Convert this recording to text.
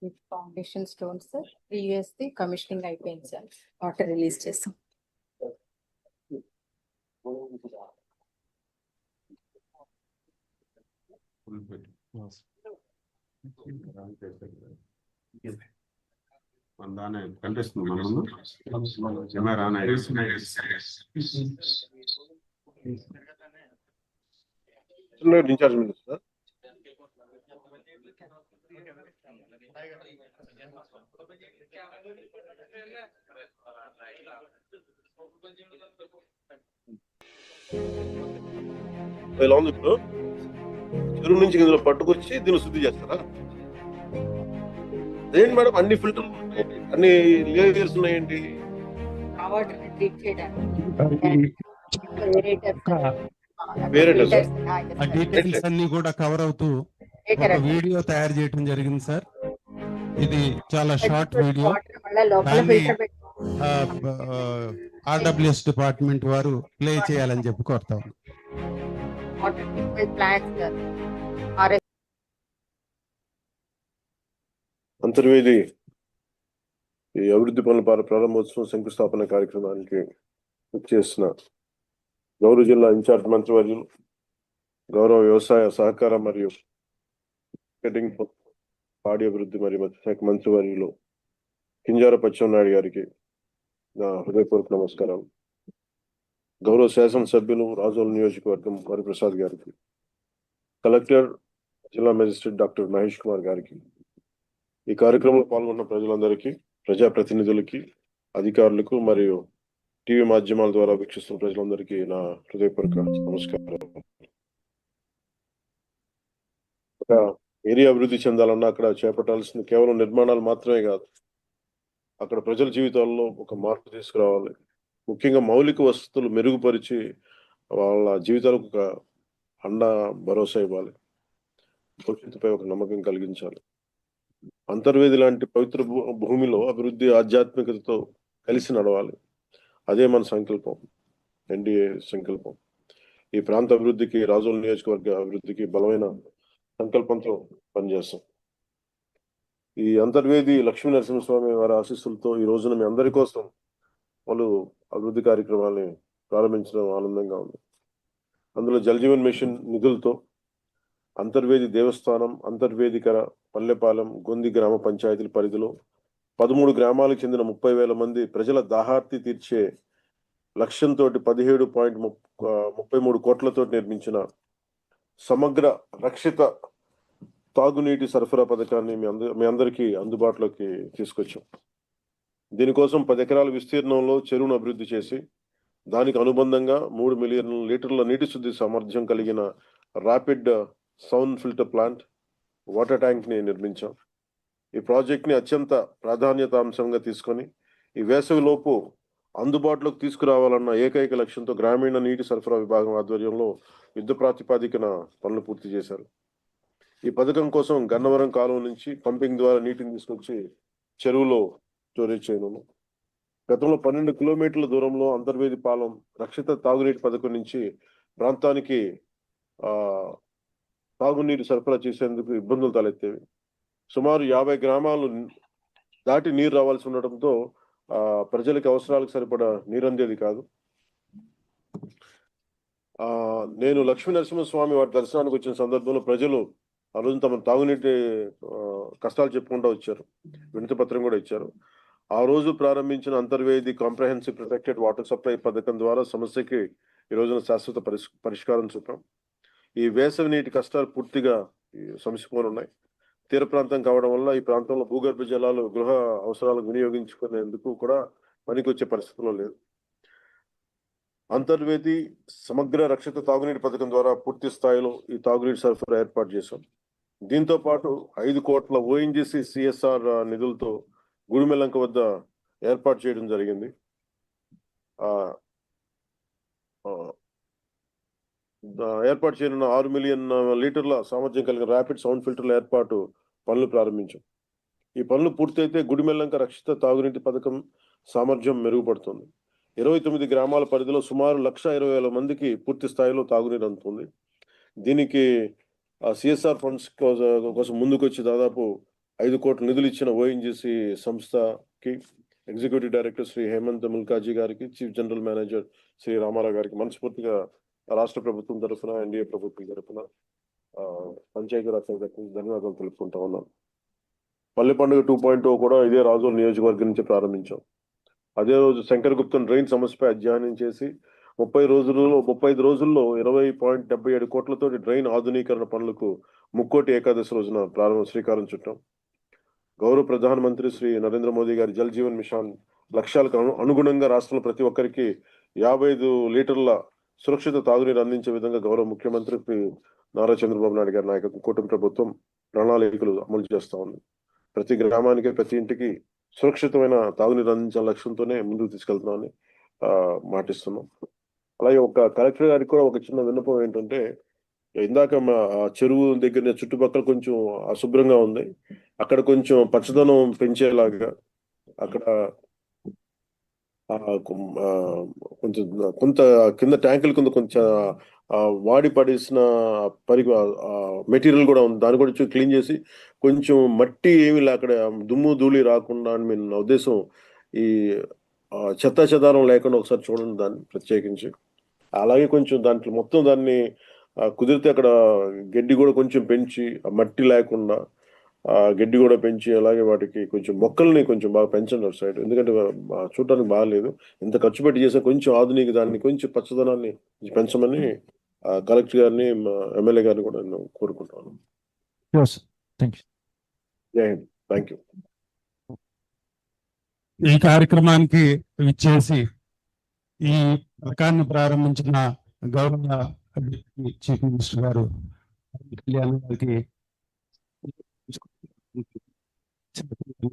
With foundation stones sir. Previous the commissioning అయిపోయింది sir. Water release చేస్తాం. దానే కనిపిస్తుంది మన ముందు కెమెరా ఇన్ఛార్జ్ మినిస్టర్ ఇలా ఉంది. ఇప్పుడు చెరువు నుంచి ఇందులో పట్టుకొచ్చి దీన్ని శుద్ధి చేస్తారా? ఏంటి మేడం అన్ని ఫిల్టర్లు అన్ని లేయర్స్ ఉన్నాయండి? డీటెయిల్స్ అన్ని కూడా కవర్ అవుతూ ఒక వీడియో తయారు చేయడం జరిగింది సార్. ఇది చాలా షార్ట్ వీడియో. ఆర్డబ్ల్యూఎస్ డిపార్ట్మెంట్ వారు ప్లే చేయాలని చెప్పి కోరుతాం. అంతర్వేది ఈ అభివృద్ధి పనుల ప్రారంభోత్సవం శంకుస్థాపన కార్యక్రమానికి చేసిన గౌరవ జిల్లా ఇన్ఛార్జ్ మంత్రివర్యులు, గౌరవ వ్యవసాయ సహకార మరియు మార్కెటింగ్ పాడి అభివృద్ధి మరియు మత్స్యశాఖ మంత్రివర్యులు కింజార పచ్చెన్నాయుడు గారికి నా హృదయపూర్వక నమస్కారం. గౌరవ శాసనసభ్యులు రాజోల్ నియోజకవర్గం హరిప్రసాద్ గారికి, కలెక్టర్ జిల్లా మేజిస్ట్రేట్ డాక్టర్ మహేష్ కుమార్ గారికి, ఈ కార్యక్రమంలో పాల్గొన్న ప్రజలందరికీ, ప్రజాప్రతినిధులకి, అధికారులకు మరియు టీవీ మాధ్యమాల ద్వారా వీక్షిస్తున్న ప్రజలందరికీ నా హృదయపూర్వక నమస్కారం. ఒక ఏరియా అభివృద్ధి చెందాలన్నా అక్కడ చేపట్టాల్సింది కేవలం నిర్మాణాలు మాత్రమే కాదు, అక్కడ ప్రజల జీవితాల్లో ఒక మార్పు తీసుకురావాలి. ముఖ్యంగా మౌలిక వసతులు మెరుగుపరిచి వాళ్ళ జీవితాలకు ఒక అండ భరోసా ఇవ్వాలి. భవిష్యత్తుపై ఒక నమ్మకం కలిగించాలి. అంతర్వేది లాంటి పవిత్ర భూమిలో అభివృద్ధి ఆధ్యాత్మికతతో కలిసి నడవాలి. అదే మన సంకల్పం, ఎన్డీఏ సంకల్పం. ఈ ప్రాంత అభివృద్ధికి, రాజోల్ నియోజకవర్గ అభివృద్ధికి బలమైన సంకల్పంతో పనిచేస్తాం. ఈ అంతర్వేది లక్ష్మీ నరసింహస్వామి వారి ఆశీస్సులతో ఈ రోజున మీ అందరి కోసం వాళ్ళు అభివృద్ధి కార్యక్రమాన్ని ప్రారంభించడం ఆనందంగా ఉంది. అందులో జలజీవన్ మిషన్ నిధులతో అంతర్వేది దేవస్థానం, అంతర్వేదికర, పల్లెపాలెం, గొంది గ్రామ పంచాయతీల పరిధిలో 13 గ్రామాలకు చెందిన 30,000 మంది ప్రజల దాహార్తి తీర్చే లక్ష్యంతో 17.33 కోట్లతో నిర్మించిన సమగ్ర రక్షిత తాగునీటి సరఫరా పథకాన్ని మీ అందరికీ అందుబాటులోకి తీసుకొచ్చాం. దీనికోసం 10 ఎకరాల విస్తీర్ణంలో చెరువును అభివృద్ధి చేసి దానికి అనుబంధంగా 3 మిలియన్ లీటర్ల నీటి శుద్ధి సామర్థ్యం కలిగిన rapid sound filter plant, water tank ని నిర్మించాం. ఈ ప్రాజెక్ట్ ని అత్యంత ప్రాధాన్యత అంశంగా తీసుకొని ఈ వేసవిలోపు అందుబాటులోకి తీసుకురావాలన్న ఏకైక లక్ష్యంతో గ్రామీణ నీటి సరఫరా విభాగం ఆధ్వర్యంలో యుద్ధ ప్రాతిపాదికన పనులు పూర్తి చేశారు. ఈ పథకం కోసం గన్నవరం కాలువ నుంచి పంపింగ్ ద్వారా నీటిని తీసుకొచ్చి చెరువులో స్టోరేజ్ చేయనున్నాం. గతంలో 12 కిలోమీటర్ల దూరంలో అంతర్వేది పాలెం రక్షిత తాగునీటి పథకం నుంచి ప్రాంతానికి తాగునీరు సరఫరా చేసేందుకు ఇబ్బందులు తలెత్తేవి. సుమారు 50 గ్రామాలు దాటి నీరు రావాల్సి ఉండటంతో ప్రజలకు అవసరాలకు సరిపడా నీరు అందేది కాదు. నేను లక్ష్మీ నరసింహస్వామి వారి దర్శనానికి వచ్చిన సందర్భంలో ప్రజలు ఆ రోజు తమ తాగునీటి కష్టాలు చెప్పుకుంటూ వచ్చారు. వినతి పత్రం కూడా ఇచ్చారు. ఆ రోజు ప్రారంభించిన Antarvedi comprehensive protected water supply పథకం ద్వారా సమస్యకి ఈ రోజున శాశ్వత పరిష్కారం చూపాం. ఈ వేసవి నీటి కష్టాలు పూర్తిగా సమసిపోని ఉన్నాయి. తీర ప్రాంతం కావడం వల్ల ఈ ప్రాంతంలో భూగర్భ జలాలు గృహ అవసరాలకు వినియోగించుకునేందుకు కూడా పనికొచ్చే పరిస్థితిలో లేదు. అంతర్వేది సమగ్ర రక్షిత తాగునీటి పథకం ద్వారా పూర్తి స్థాయిలో ఈ తాగునీటి సరఫరా ఏర్పాటు చేశాం. దీంతో పాటు 5 కోట్ల ఓఎన్జీసీ సిఎస్ఆర్ నిధులతో గుడిమెల్లంక వద్ద ఏర్పాటు చేయడం జరిగింది. ఏర్పాటు చేయనున్న 6 మిలియన్ లీటర్ల సామర్థ్యం కలిగిన ర్యాపిడ్ సౌండ్ ఫిల్టర్ల ఏర్పాటు పనులు ప్రారంభించాం. ఈ పనులు పూర్తయితే గుడిమెల్లంక రక్షిత తాగునీటి పథకం సామర్థ్యం మెరుగుపడుతుంది. 29 గ్రామాల పరిధిలో సుమారు 1,20,000 మందికి పూర్తి స్థాయిలో తాగునీరు అందుతుంది. దీనికి సిఎస్ఆర్ ఫండ్స్ కోసం ముందుకొచ్చి దాదాపు 5 కోట్ల నిధులు ఇచ్చిన ఓఎన్జీసీ సంస్థకి ఎగ్జిక్యూటివ్ డైరెక్టర్ శ్రీ హేమంత్ ముల్కాజీ గారికి, chief general manager Shri Ramarao గారికి మనస్ఫూర్తిగా రాష్ట్ర ప్రభుత్వం తరఫున, ఎన్డీఏ ప్రభుత్వం తరఫున, పంచాయతీరాజ్ శాఖ తరఫున ధన్యవాదాలు తెలుపుకుంటా ఉన్నాను. పల్లె పండుగ 2.0 కూడా ఇదే రాజోల్ నియోజకవర్గం నుంచి ప్రారంభించాం. అదే రోజు శంకర్ గుప్తన్ డ్రైన్ సమస్యపై అధ్యయనం చేసి 35 రోజుల్లో 20.77 కోట్లతో డ్రైన్ ఆధునీకరణ పనులకు ముక్కోటి ఏకాదశి రోజున శ్రీకారం చుట్టాం. గౌరవ ప్రధానమంత్రి శ్రీ నరేంద్ర మోదీ గారి జల్ జీవన్ మిషన్ లక్ష్యాలకు అనుగుణంగా రాష్ట్రంలో ప్రతి ఒక్కరికి 55 లీటర్ల సురక్షిత తాగునీరు అందించే విధంగా గౌరవ ముఖ్యమంత్రి శ్రీ నారా చంద్రబాబు నాయుడు గారి నాయకత్వం కూటమి ప్రభుత్వం ప్రణాళికలు అమలు చేస్తా ఉంది. ప్రతి గ్రామానికి, ప్రతి ఇంటికి సురక్షితమైన తాగునీరు అందించాల లక్ష్యంతోనే ముందుకు తీసుకెళ్తున్నామని మాటిస్తున్నాం. అలాగే ఒక కలెక్టర్ గారికి కూడా ఒక చిన్న విన్నపం ఏంటంటే, ఇందాక మా చెరువు దగ్గర చుట్టుపక్కల కొంచెం అశుభ్రంగా ఉంది, అక్కడ కొంచెం పచ్చదనం పెంచేలాగా అక్కడ కొంచెం కొంత కింద ట్యాంకుల కింద కొంచెం వాడి పడేసిన మెటీరియల్ కూడా ఉంది, దాన్ని కూడా క్లీన్ చేసి కొంచెం మట్టి ఏమి అక్కడ దుమ్ము ధూళి రాకుండా అని నా ఉద్దేశం. ఈ చెత్త చెదారం లేకుండా ఒకసారి చూడండి దాన్ని ప్రత్యేకించి. అలాగే కొంచెం దాంట్లో మొత్తం దాన్ని కుదిరితే అక్కడ గడ్డి కూడా కొంచెం పెంచి, మట్టి లేకుండా గడ్డి కూడా పెంచి, అలాగే వాటికి కొంచెం మొక్కల్ని కొంచెం బాగా పెంచండి అటు సైడ్. ఎందుకంటే చూడటానికి బాగాలేదు. ఇంత ఖర్చు పెట్టి చేసే కొంచెం ఆధునిక దాన్ని కొంచెం పచ్చదనాన్ని పెంచమని కలెక్టర్ గారిని, ఎమ్మెల్యే గారిని కూడా నేను కోరుకుంటాను. జై హింద్. Thank you. ఈ కార్యక్రమానికి విచ్చేసి ఈ పథకాన్ని ప్రారంభించిన గౌరవ చీఫ్ మినిస్టర్ గారు కళ్యాణ్ గారికి